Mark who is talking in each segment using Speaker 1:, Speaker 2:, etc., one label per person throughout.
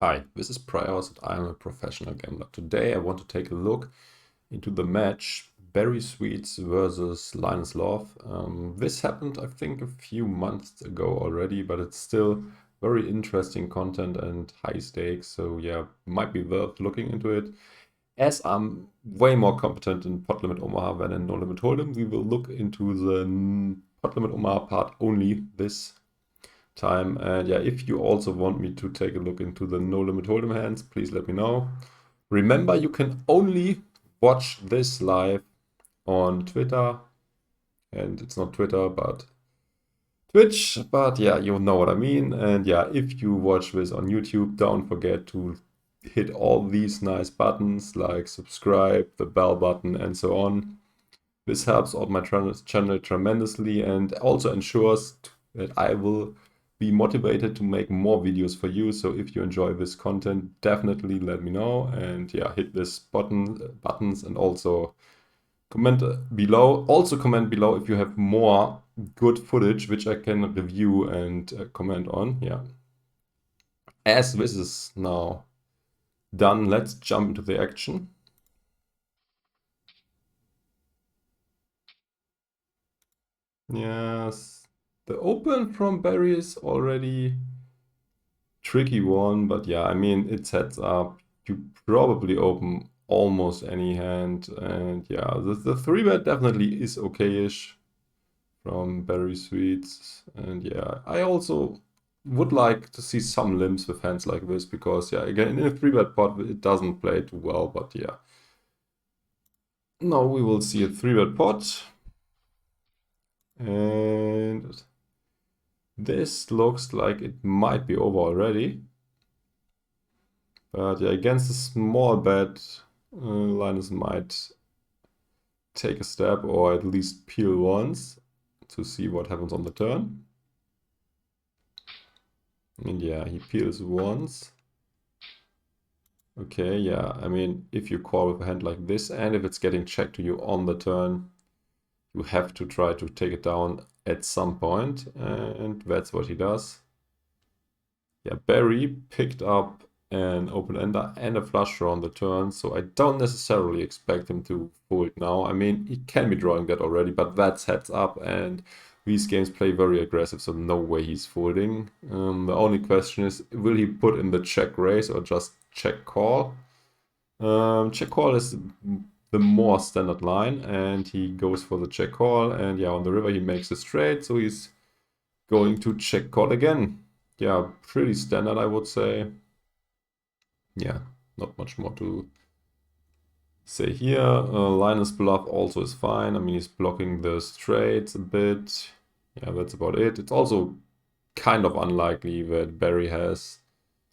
Speaker 1: Hi, this is praios and I'm a professional gambler. Today I want to take a look into the match BERRI Sweets versus LlinusLLove. This happened, I think, a few months ago already, but it's still very interesting content and high stakes, so yeah, might be worth looking into it. As I'm way more competent in pot limit Omaha than in no limit hold'em, we will look into the pot limit Omaha part only this time. And yeah, if you also want me to take a look into the no limit hold'em hands, please let me know. Remember, you can only watch this live on Twitter, and it's not Twitter but Twitch, but yeah, you know what I mean. And yeah, if you watch this on YouTube, don't forget to hit all these nice buttons like subscribe, the bell button, and so on. This helps out my channel tremendously and also ensures that I will be motivated to make more videos for you. So if you enjoy this content, definitely let me know. And yeah, hit this buttons and also comment below. Also comment below if you have more good footage which I can review and comment on. Yeah. As this is now done, let's jump into the action. Yes, the open from BERRI is already tricky one, but yeah, I mean, it sets up, you probably open almost any hand, and yeah, the 3-bet definitely is okay-ish from BERRI Sweets, and yeah, I also would like to see some limps with hands like this, because yeah, again, in a 3-bet pot, it doesn't play too well, but yeah. Now we will see a 3-bet pot, and this looks like it might be over already. But yeah, against a small bet, Linus might take a step or at least peel once to see what happens on the turn. And yeah, he peels once. Okay, yeah, I mean, if you call with a hand like this and if it's getting checked to you on the turn, you have to try to take it down at some point, and that's what he does. Yeah, BERRI picked up an open-ender and a flush draw on the turn, so I don't necessarily expect him to fold now. I mean, he can be drawing that already, but that's heads up, and these games play very aggressive, so no way he's folding. The only question is, will he put in the check raise or just check call? Check call is the more standard line, and he goes for the check call, and yeah, on the river he makes a straight, so he's going to check call again. Yeah, pretty standard, I would say. Yeah, not much more to say here. Linus bluff also is fine. I mean, he's blocking the straights a bit. Yeah, that's about it. It's also kind of unlikely that BERRI has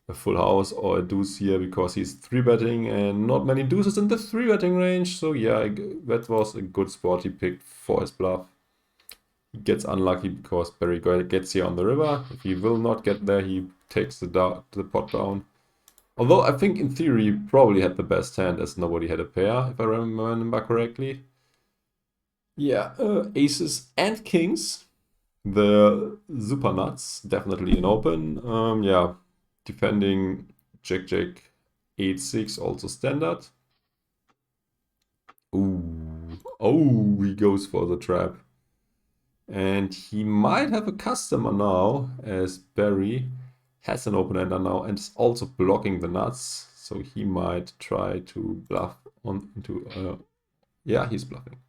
Speaker 1: a full house or a deuce here because he's 3-betting and not many deuces in the 3-betting range. So yeah, that was a good spot he picked for his bluff. He gets unlucky because BERRI gets here on the river. If he will not get there, he takes the pot down. Although I think in theory he probably had the best hand as nobody had a pair, if I remember correctly. Yeah, aces and kings. The super nuts, definitely an open. Yeah, defending Jack 8-6, also standard. Ooh, oh, he goes for the trap. And he might have a customer now, as BERRI has an open-ender now and is also blocking the nuts. So he might try to bluff on into... yeah, he's bluffing.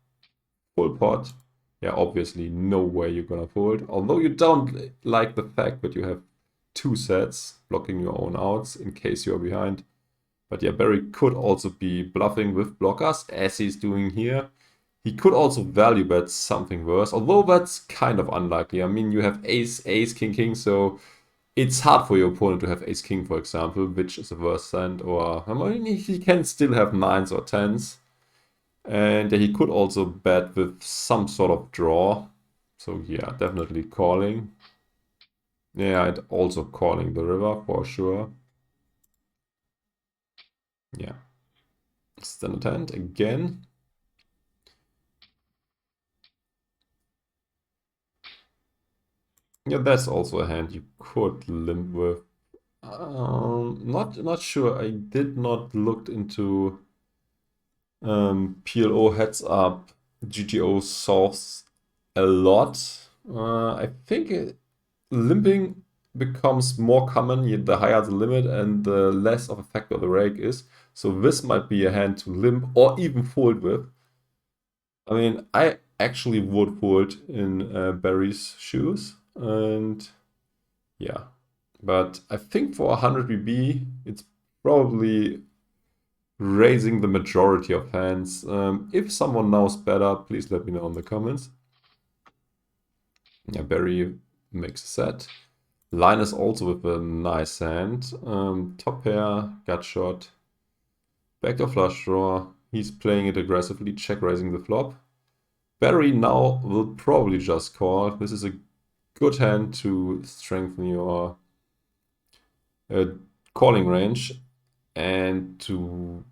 Speaker 1: Full pot. Yeah, obviously no way you're gonna fold. Although you don't like the fact that you have two sets blocking your own outs in case you're behind. But yeah, BERRI could also be bluffing with blockers, as he's doing here. He could also value bet something worse, although that's kind of unlikely. I mean, you have ace, ace, king, king, so it's hard for your opponent to have ace, king, for example, which is a worse hand, or I mean, he can still have 9s or 10s. And he could also bet with some sort of draw. So yeah, definitely calling. Yeah, and also calling the river for sure. Yeah. Standard hand again. Yeah, that's also a hand you could limp with. Not sure. I did not look into PLO heads up GTO solves a lot. I think limping becomes more common the higher the limit and the less of a factor the rake is. So this might be a hand to limp or even fold with. I mean, I actually would fold in BERRI's shoes, and yeah. But I think for 100 BB, it's probably raising the majority of hands. If someone knows better, please let me know in the comments. Yeah, BERRI makes a set. Linus also with a nice hand. Top pair, gut shot, backdoor flush draw. He's playing it aggressively, check raising the flop. BERRI now will probably just call. This is a good hand to strengthen your calling range and to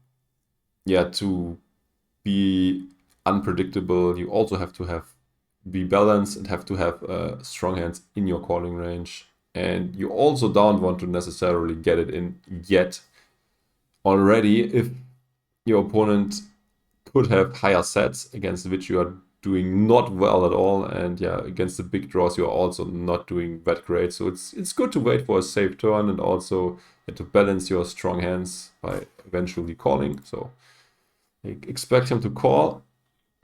Speaker 1: be unpredictable. You also have to be balanced and have to have strong hands in your calling range. And you also don't want to necessarily get it in yet already if your opponent could have higher sets against which you are doing not well at all, and yeah, against the big draws you are also not doing that great. So it's good to wait for a safe turn and also to balance your strong hands by eventually calling. So expect him to call.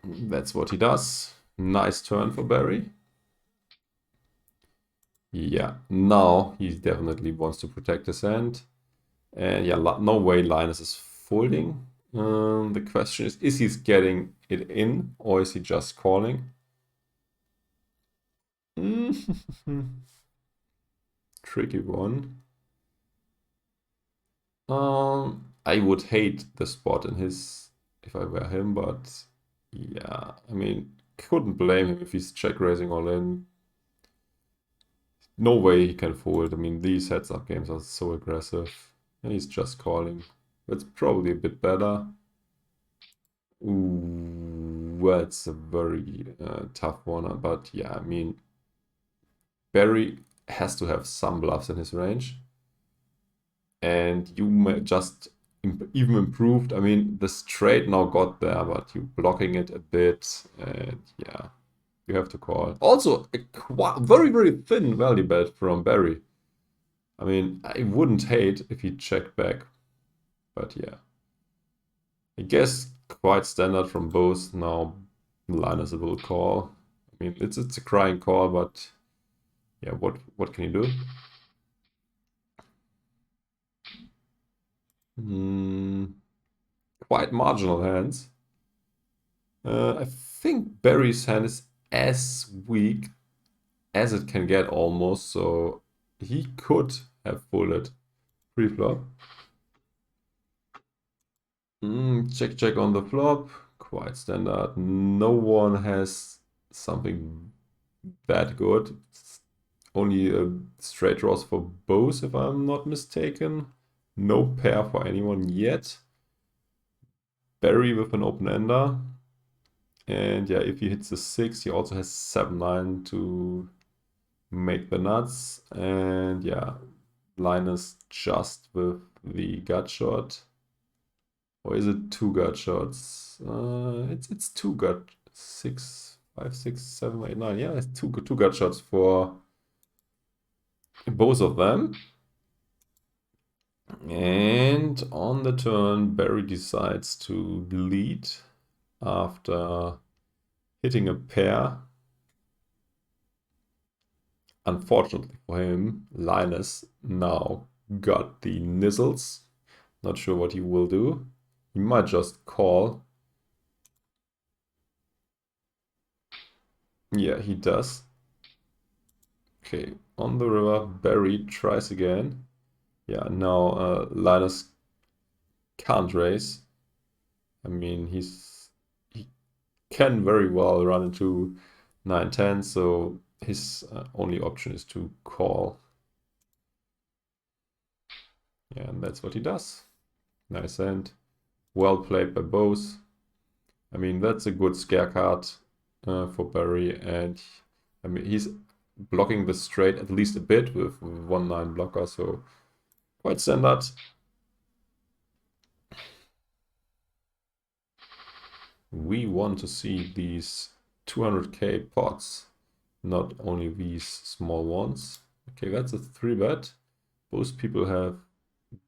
Speaker 1: That's what he does. Nice turn for BERRI. Yeah, now he definitely wants to protect his hand. And yeah, no way Linus is folding. The question is he getting it in or is he just calling? Tricky one. I would hate the spot in his if I were him, but yeah, I mean, couldn't blame him if he's check raising all in. No way he can fold. I mean, these heads-up games are so aggressive, and he's just calling. That's probably a bit better. Ooh, well, it's a very tough one, but yeah, I mean, BERRI has to have some bluffs in his range. And you may just even improved. I mean, the straight now got there, but you blocking it a bit, and yeah, you have to call. Also, a very, very thin value bet from BERRI. I mean, I wouldn't hate if he checked back, but yeah. I guess quite standard from both. Now, Linus will call. I mean, it's a crying call, but yeah, what can you do? Quite marginal hands. I think BERRI's hand is as weak as it can get almost, so he could have folded pre-flop. Check, check on the flop. Quite standard. No one has something that good. Only straight draws for both, if I'm not mistaken. No pair for anyone yet. BERRI with an open-ender. And yeah, if he hits the 6, he also has 7-9 to make the nuts. And yeah, Linus just with the gut shot. Or is it 2 gut shots? It's 2 gut. 6, 5, 6, 7, 8, 9. Yeah, it's two gut shots for both of them. And on the turn, BERRI decides to lead after hitting a pair. Unfortunately for him, Linus now got the nizzles. Not sure what he will do. He might just call. Yeah, he does. Okay, on the river, BERRI tries again. Yeah, now Linus can't raise. I mean, he can very well run into 9-10, so his only option is to call. Yeah, and that's what he does. Nice hand. Well played by both. I mean, that's a good scare card for BERRI, and I mean, he's blocking the straight at least a bit with 1-9 blocker, so Quite standard. We want to see these 200k pots, not only these small ones. Okay, that's a 3-bet. Both people have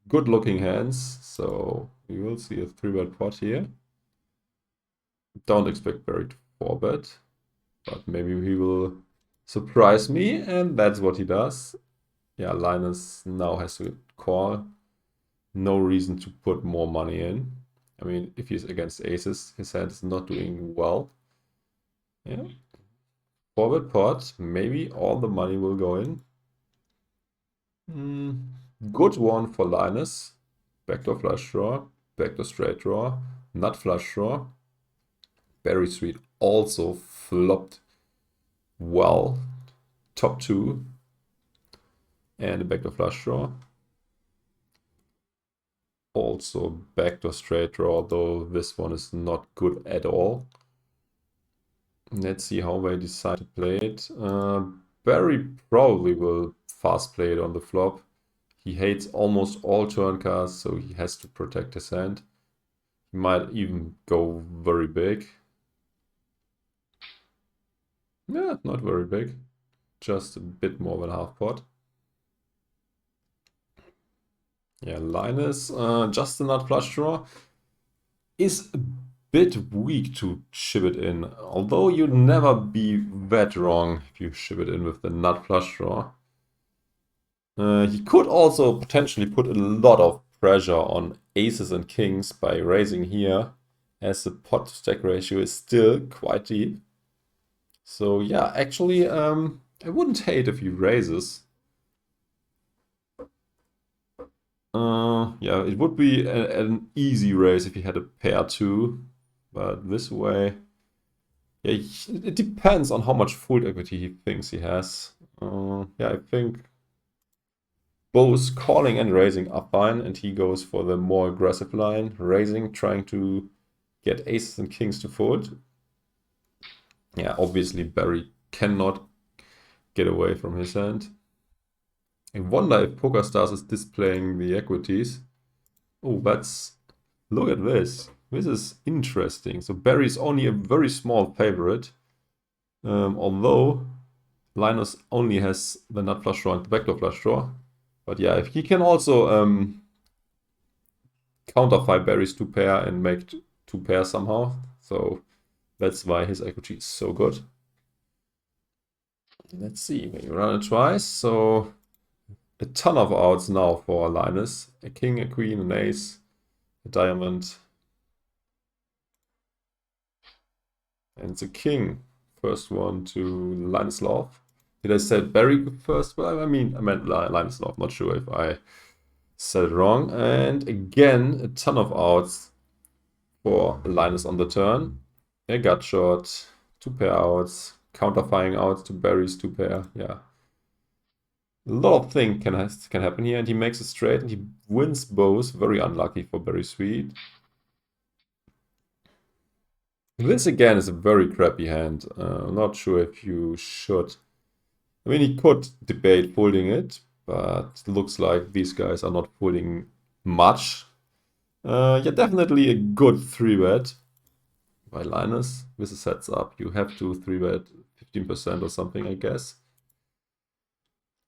Speaker 1: good looking hands, so we will see a 3-bet pot here. Don't expect BERRI to 4-bet, but maybe he will surprise me, and that's what he does. Yeah, Linus now has to call. No reason to put more money in. I mean, if he's against aces, his hand is not doing well. Yeah. 4-bet pot, maybe all the money will go in. Good one for Linus. Backdoor flush draw, backdoor straight draw, nut flush draw. BERRI suite also flopped well. Top 2. And a backdoor flush draw. Also backdoor straight draw, though this one is not good at all. Let's see how they decide to play it. BERRI probably will fast play it on the flop. He hates almost all turn cards, so he has to protect his hand. He might even go very big. Yeah, not very big. Just a bit more than half pot. Yeah, Linus, just a nut flush draw is a bit weak to ship it in. Although you'd never be that wrong if you ship it in with the nut flush draw. He could also potentially put a lot of pressure on aces and kings by raising here, as the pot to stack ratio is still quite deep. So yeah, actually, I wouldn't hate if he raises. Yeah, it would be an easy raise if he had a pair too, but this way, yeah, it depends on how much fold equity he thinks he has. Yeah, I think both calling and raising are fine, and he goes for the more aggressive line, raising, trying to get aces and kings to fold. Yeah, obviously BERRI cannot get away from his hand. I wonder if PokerStars is displaying the equities. Oh, look at this. This is interesting. So BERRI is only a very small favorite, although Linus only has the nut flush draw and the backdoor flush draw. But yeah, if he can also counterfire BERRI's 2-pair and make 2-pair somehow. So that's why his equity is so good. Let's see, we run it twice. So a ton of outs now for Linus. A king, a queen, an ace, a diamond. And it's a king. First one to LlinusLLove. Did I say BERRI first? Well, I meant LlinusLLove. Not sure if I said it wrong. And again, a ton of outs for Linus on the turn. A gut shot, 2-pair outs, counterfiring outs to BERRI's 2-pair. Yeah. A lot of things can happen here, and he makes a straight, and he wins both. Very unlucky for BERRI suite. This again is a very crappy hand. I'm not sure if you should. I mean, he could debate folding it, but it looks like these guys are not folding much. Yeah, definitely a good 3-bet by Linus. With his heads up, you have to 3-bet 15% or something, I guess.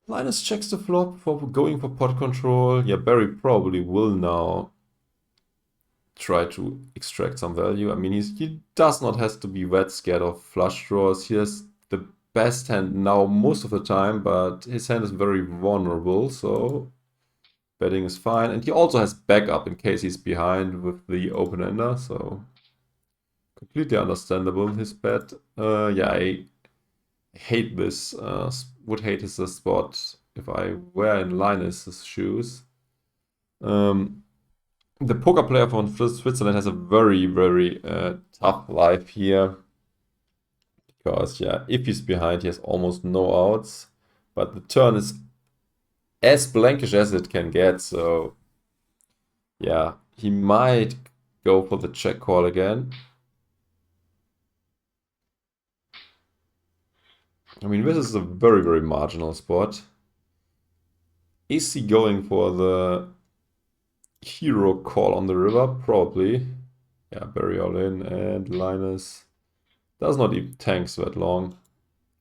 Speaker 1: Linus checks the flop for going for pot control. Yeah, BERRI probably will now try to extract some value. I mean, he does not have to be that scared of flush draws. He has the best hand now most of the time, but his hand is very vulnerable, so betting is fine. And he also has backup in case he's behind with the open-ender, so completely understandable, his bet. Yeah, I hate this, would hate his spot if I were in Linus's shoes. The poker player from Switzerland has a very, very tough life here. Because, yeah, if he's behind, he has almost no outs. But the turn is as blankish as it can get, so... Yeah, he might go for the check call again. I mean, this is a very, very marginal spot. Is he going for the hero call on the river? Probably. Yeah, BERRI all in, and Linus does not even tank that long.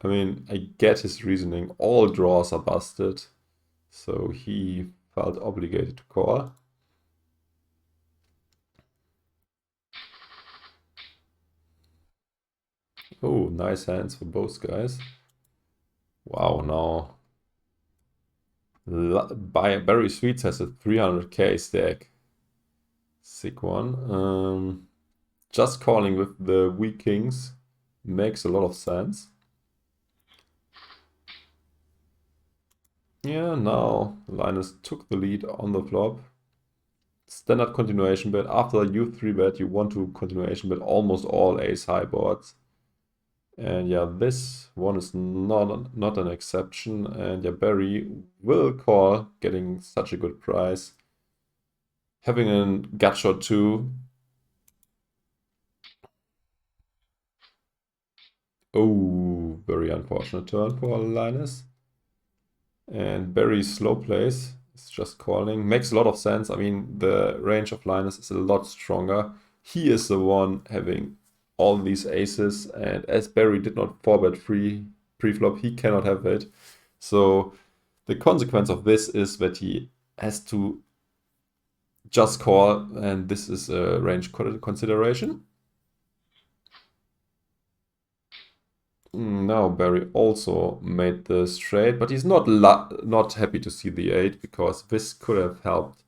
Speaker 1: I mean, I get his reasoning. All draws are busted, so he felt obligated to call. Oh, nice hands for both guys. Wow, now BERRI Sweets has a 300k stack. Sick one. Just calling with the weak kings makes a lot of sense. Yeah, now Linus took the lead on the flop. Standard continuation bet. After you 3-bet, you want to continuation bet almost all ace-high boards. And yeah, this one is not an exception. And yeah, BERRI will call, getting such a good price. Having a gut shot too. Oh, very unfortunate turn for Linus. And BERRI slow plays. It's just calling. Makes a lot of sense. I mean, the range of Linus is a lot stronger. He is the one having all these aces. And as BERRI did not 4-bet pre-flop, he cannot have it. So the consequence of this is that he has to just call. And this is a range consideration. Now BERRI also made the straight, but he's not happy to see the 8 because this could have helped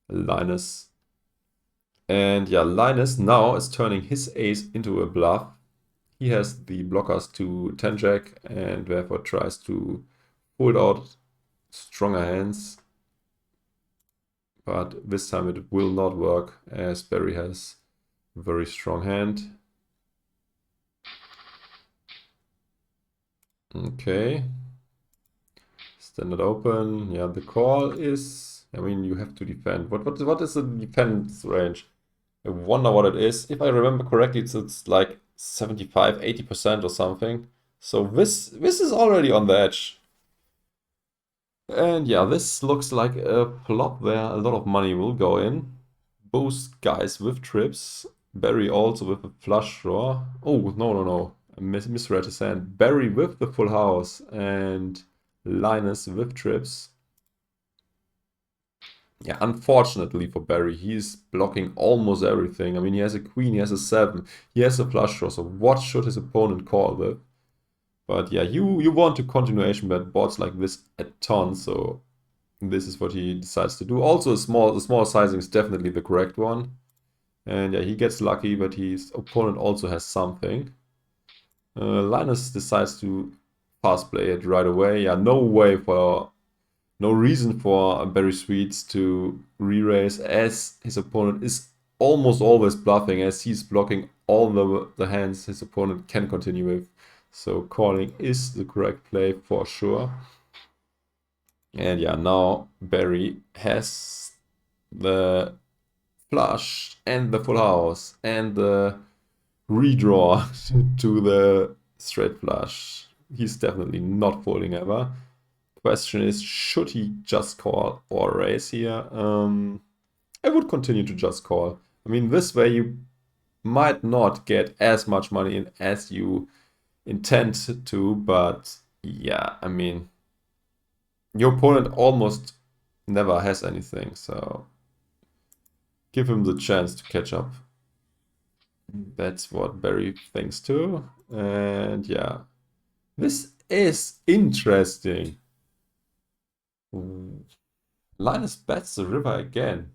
Speaker 1: Linus. And yeah, Linus now is turning his ace into a bluff. He has the blockers to 10-jack and therefore tries to fold out stronger hands. But this time it will not work as BERRI has a very strong hand. Okay. Standard open. Yeah, the call is... I mean, you have to defend. What is the defense range? I wonder what it is. If I remember correctly, it's like 75, 80% or something. So this is already on the edge. And yeah, this looks like a flop where a lot of money will go in. Both guys with trips. BERRI also with a flush draw. Oh, no. I misread his hand. BERRI with the full house and Linus with trips. Yeah, unfortunately for BERRI, he's blocking almost everything. I mean, he has a queen, he has a 7, he has a flush draw, so what should his opponent call with? But yeah, you want to continuation bet boards like this a ton, so this is what he decides to do. Also, the small sizing is definitely the correct one. And yeah, he gets lucky, but his opponent also has something. Linus decides to fast play it right away. Yeah, no reason for BERRI Sweets to re-raise as his opponent is almost always bluffing as he's blocking all the hands his opponent can continue with. So calling is the correct play for sure. And yeah, now BERRI has the flush and the full house and the redraw to the straight flush. He's definitely not folding ever. Question is, should he just call or raise here? I would continue to just call. I mean, this way you might not get as much money in as you intend to, but yeah, I mean, your opponent almost never has anything, so give him the chance to catch up. That's what BERRI thinks too. And yeah, this is interesting. Linus bets the river again.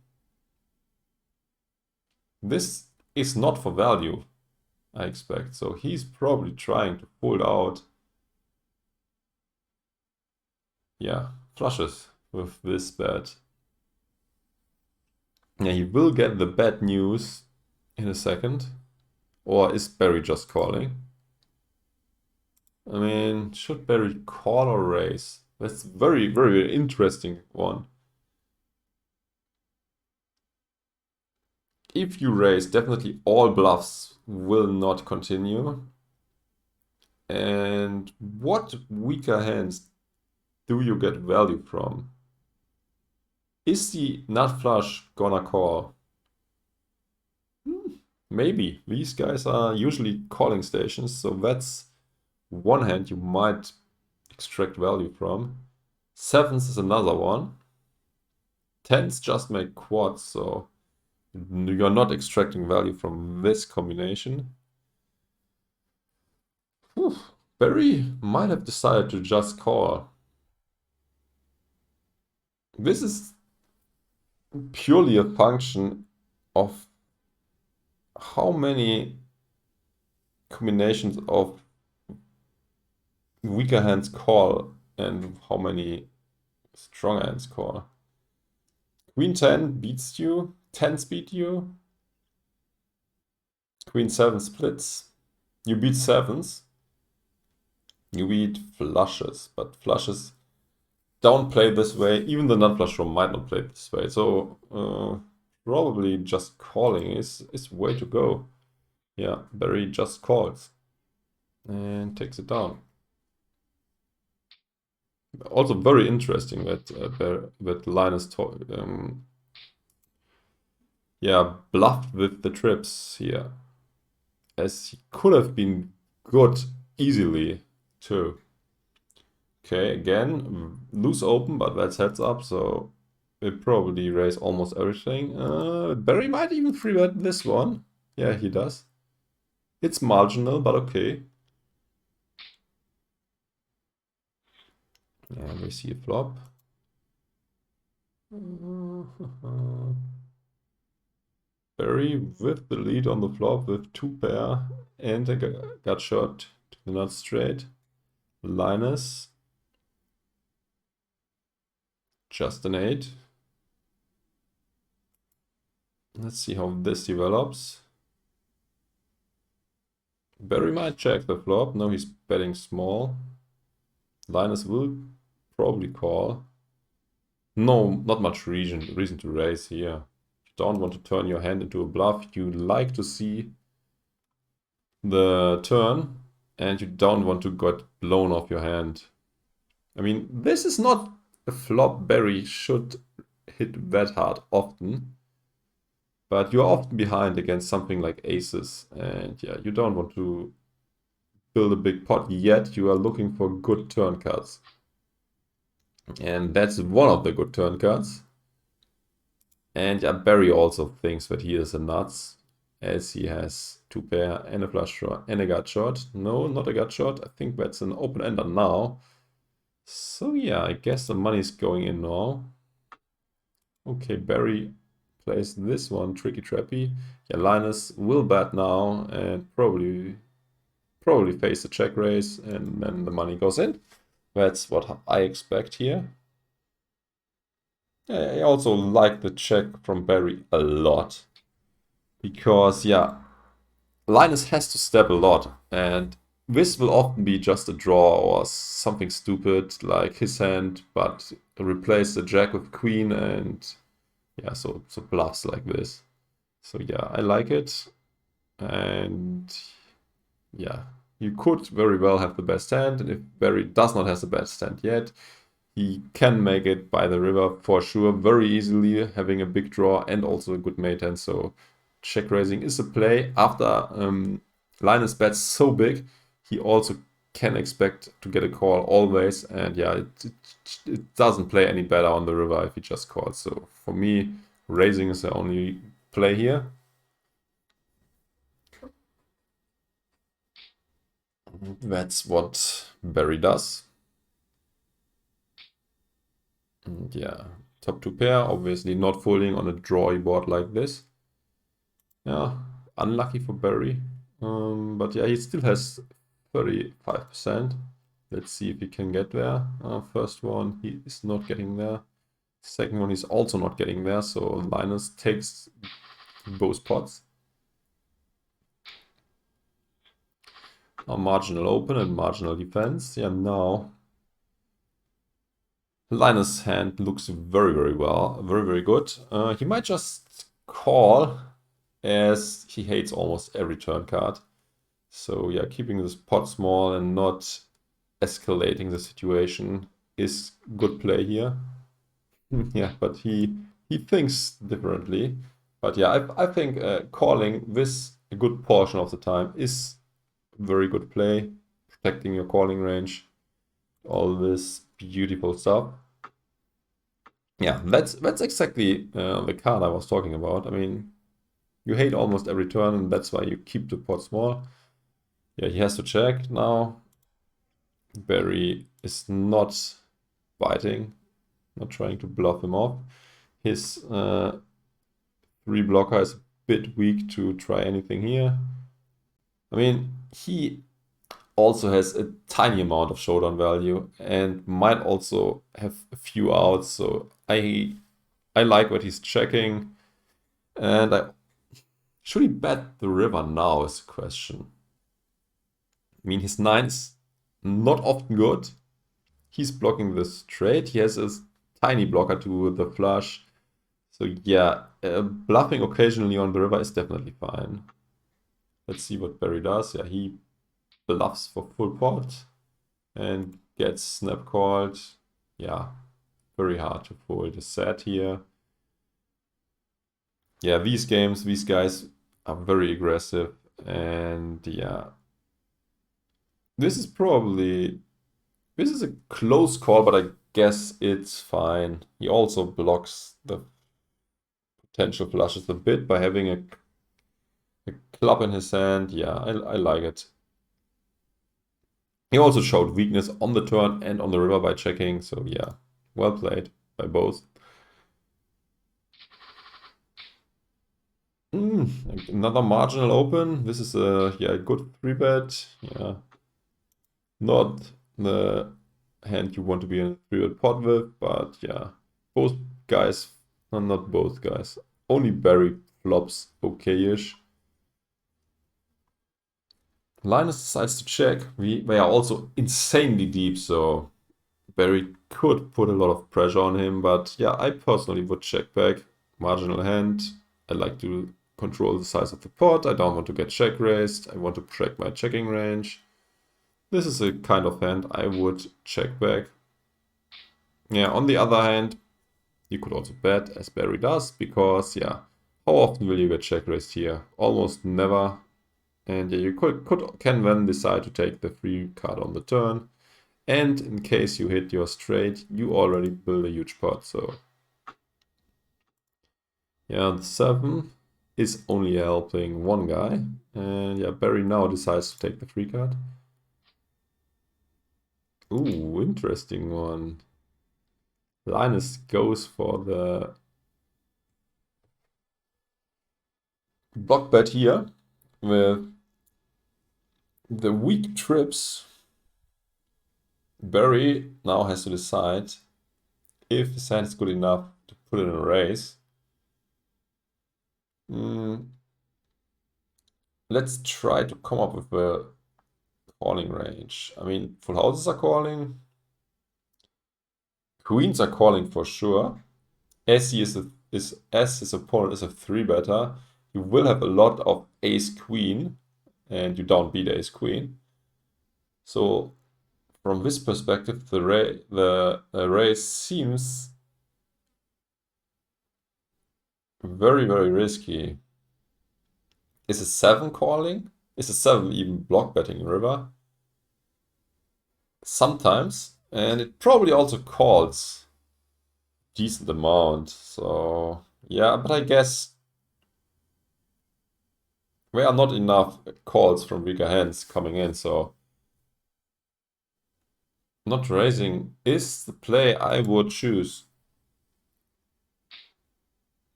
Speaker 1: This is not for value, I expect. So he's probably trying to fold out. Yeah, flushes with this bet. Yeah, he will get the bad news in a second. Or is BERRI just calling? I mean, should BERRI call or raise? That's very, very interesting one. If you raise, definitely all bluffs will not continue. And what weaker hands do you get value from? Is the nut flush gonna call? Maybe. These guys are usually calling stations, so that's one hand you might extract value from. Sevens is another one. Tens just make quads, so you're not extracting value from this combination. Whew. BERRI might have decided to just call. This is purely a function of how many combinations of weaker hands call and how many strong hands call. Queen 10 beats you, 10s beat you, Queen 7 splits, you beat 7s, you beat flushes, but flushes don't play this way, even the non-flush draw might not play this way, so probably just calling is way to go. Yeah, BERRI just calls and takes it down. Also very interesting that Linus bluffed with the trips here, as he could have been good easily too. Okay, again, loose open, but that's heads up, so we probably raise almost everything. BERRI might even 3-bet this one. Yeah, he does. It's marginal, but okay. And we see a flop. BERRI with the lead on the flop with 2 pair and a gut shot to the nut straight. Linus just an 8. Let's see how this develops. BERRI might check the flop. No, he's betting small. Linus will probably call. No, not much reason to raise here. You don't want to turn your hand into a bluff. You like to see the turn, and you don't want to get blown off your hand. I mean, this is not a flop BERRI should hit that hard often, but you're often behind against something like aces, and yeah, you don't want to build a big pot yet. You are looking for good turn cards, and that's one of the good turn cards. And yeah, BERRI also thinks that he is a nuts, as he has 2 pair and a flush draw and a gut shot. No, not a gut shot. I think that's an open ender now. So yeah, I guess the money's going in now. Okay, BERRI plays this one, tricky trappy. Yeah, Linus will bet now and probably face the check raise, and then the money goes in. That's what I expect here. I also like the check from BERRI a lot, because yeah, Linus has to step a lot, and this will often be just a draw or something stupid like his hand, but replace the jack with queen, and yeah, so bluffs like this. So yeah, I like it, and yeah, you could very well have the best hand, and if BERRI does not have the best hand yet, he can make it by the river for sure, very easily, having a big draw and also a good mate hand. So check raising is a play. After Linus bets so big, he also can expect to get a call always. And yeah, it doesn't play any better on the river if he just calls. So for me, raising is the only play here. That's what BERRI does. And yeah, top 2 pair, obviously not folding on a drawy board like this. Yeah, unlucky for BERRI. But yeah, he still has 35%. Let's see if he can get there. First one, he is not getting there. Second one, he's also not getting there. So Linus takes both pots. Now marginal open and marginal defense. Yeah, now Linus' hand looks very, very well. Very, very good. He might just call, as he hates almost every turn card. So yeah, keeping this pot small and not escalating the situation. is good play here. Yeah, but he thinks differently. But yeah, I think calling this a good portion of the time is very good play, protecting your calling range, all this beautiful stuff. Yeah, that's exactly the card I was talking about. I mean, you hate almost every turn, and that's why you keep the pot small. Yeah, he has to check now. BERRI is not biting, not trying to bluff him off. His 3 blocker is a bit weak to try anything here. I mean, he also has a tiny amount of showdown value and might also have a few outs, so I like what he's checking. And should he bet the river now is the question. I mean, his 9 is not often good. He's blocking the straight. He has a tiny blocker to the flush. So yeah, bluffing occasionally on the river is definitely fine. Let's see what BERRI does. Yeah, he bluffs for full pot and gets snap called. Yeah, very hard to fold a set here. Yeah, these guys are very aggressive, and yeah, this is a close call, but I guess it's fine. He also blocks the potential flushes a bit by having a club in his hand. Yeah, I like it. He also showed weakness on the turn and on the river by checking, so yeah, well played by both. Another marginal open. This is a good 3-bet. Yeah, not the hand you want to be in a 3-bet pot with, but yeah, both guys, no, not both guys. Only BERRI flops okay-ish. Linus decides to check. They are also insanely deep, so BERRI could put a lot of pressure on him, but yeah, I personally would check back. Marginal hand. I like to control the size of the pot. I don't want to get check raised. I want to protect my checking range. This is a kind of hand I would check back. Yeah, on the other hand, you could also bet, as BERRI does, because yeah, how often will you get check raised here? Almost never. And yeah, you can then decide to take the free card on the turn. And in case you hit your straight, you already build a huge pot, so yeah, the 7 is only helping one guy. And yeah, BERRI now decides to take the free card. Ooh, interesting one. Linus goes for the block bet here with the weak trips. BERRI now has to decide if his hand is good enough to put in a raise. Let's try to come up with a calling range. I mean, full houses are calling. Queens are calling for sure. As his opponent is a 3-better, you will have a lot of ace-queen, and you don't beat ace-queen. So from this perspective, the raise seems very, very risky. Is a 7 calling? Is a 7 even block betting river? Sometimes, and it probably also calls decent amount. So yeah, but I guess there are not enough calls from weaker hands coming in, so not raising is the play I would choose.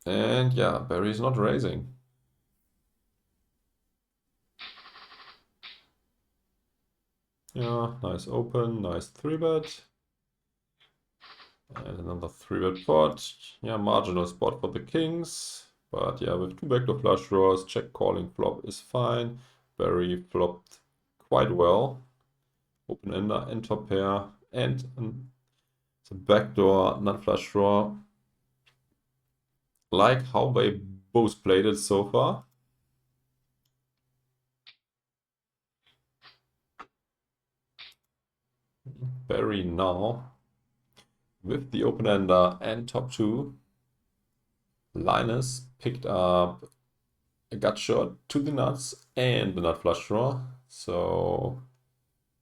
Speaker 1: And yeah, BERRI's not raising. Yeah, nice open, nice 3-bet. And another 3-bet pot. Yeah, marginal spot for the kings. But yeah, with 2 backdoor flush draws, check calling flop is fine. BERRI flopped quite well. Open ender and top pair. And the backdoor nut-flush draw. Like how they both played it so far. BERRI now with the open-ender and top 2, Linus picked up a gut shot to the nuts and the nut flush draw. So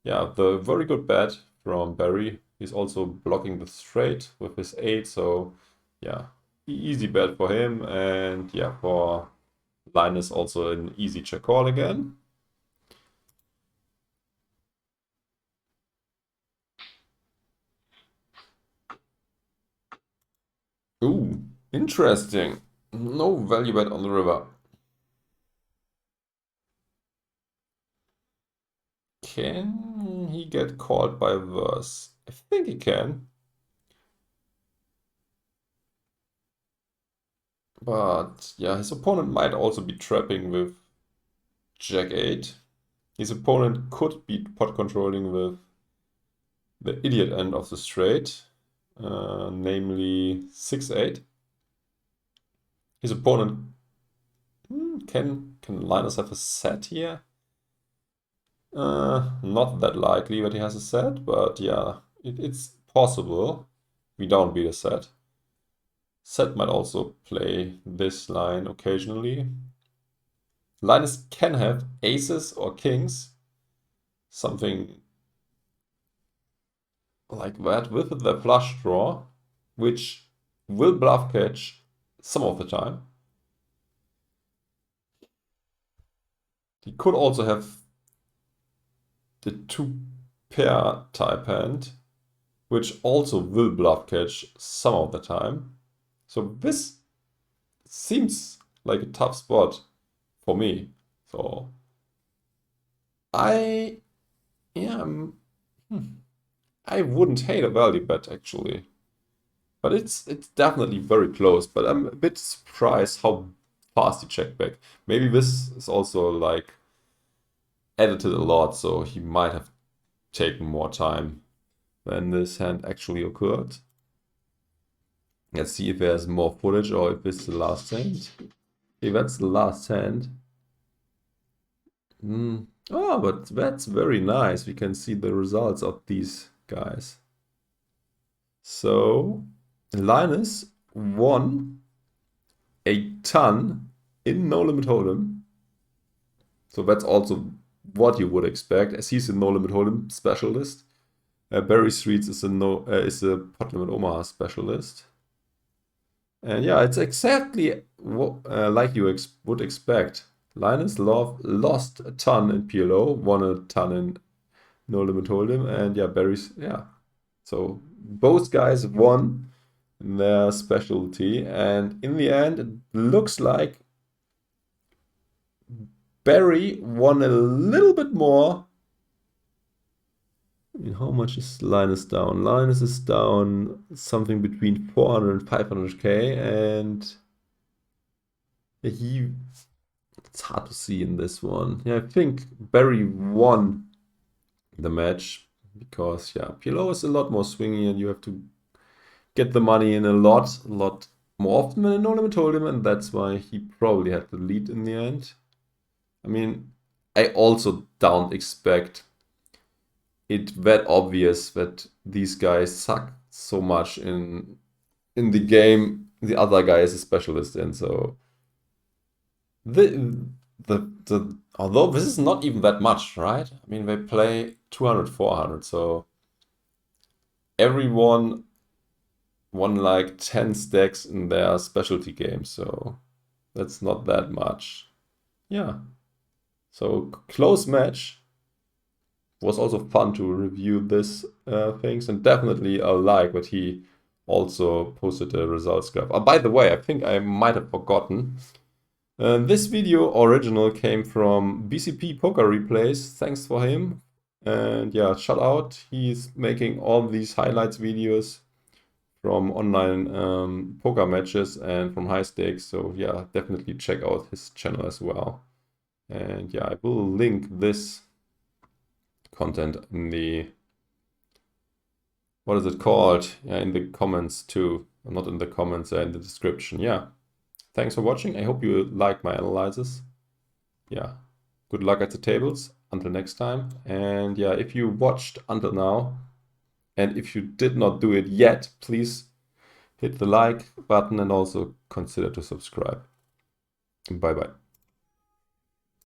Speaker 1: yeah, the very good bet from BERRI. He's also blocking the straight with his 8, so yeah, easy bet for him. And yeah, for Linus also an easy check call again. Ooh, interesting. No value bet on the river. Can he get called by verse? I think he can. But yeah, his opponent might also be trapping with Jack 8. His opponent could be pot controlling with the idiot end of the straight, namely 6-8. His opponent can Linus have a set here? Not that likely that he has a set, but yeah, it's possible. We don't beat a set. Set might also play this line occasionally. Linus can have aces or kings, something like that with the flush draw, which will bluff catch some of the time. He could also have the 2-pair type hand, which also will bluff catch some of the time. So this seems like a tough spot for me. So I wouldn't hate a value bet actually. But it's definitely very close, but I'm a bit surprised how fast he checked back. Maybe this is also like edited a lot, so he might have taken more time when this hand actually occurred. Let's see if there's more footage or if it's the last hand. Okay, that's the last hand. Oh, but that's very nice. We can see the results of these guys. So Linus won a ton in No Limit Hold'em. So that's also what you would expect, as he's a No Limit Hold'em specialist. BERRI Streets is a Pot Limit Omaha specialist. And yeah, it's exactly like you would expect. LlinusLLove lost a ton in PLO, won a ton in No Limit Hold'em, and yeah, BERRI's, yeah. So both guys won their specialty, and in the end, it looks like BERRI won a little bit more. I mean, how much is Linus down? Linus is down something between 400 and 500k, and it's hard to see in this one. Yeah, I think BERRI won the match because yeah, PLO is a lot more swingy and you have to get the money in a lot more often than in No Limit Hold'em, and that's why he probably had the lead in the end. I mean, I also don't expect it that obvious that these guys suck so much in the game the other guy is a specialist in. So although this is not even that much, right? I mean, they play 200, 400, so everyone won like 10 stacks in their specialty game, so that's not that much. Yeah, so close match. Was also fun to review this things, and definitely I like that he also posted a results graph. By the way, I think I might have forgotten. This video original came from BCP Poker Replays. Thanks for him. And yeah, shout out. He's making all these highlights videos from online poker matches and from high stakes. So yeah, definitely check out his channel as well. And yeah, I will link this content in the, what is it called? Yeah, in the comments too. Not in the comments, in the description. Yeah. Thanks for watching. I hope you like my analysis. Yeah. Good luck at the tables. Until next time. And yeah, if you watched until now, And if you did not do it yet, please hit the like button and also consider to subscribe. Bye bye.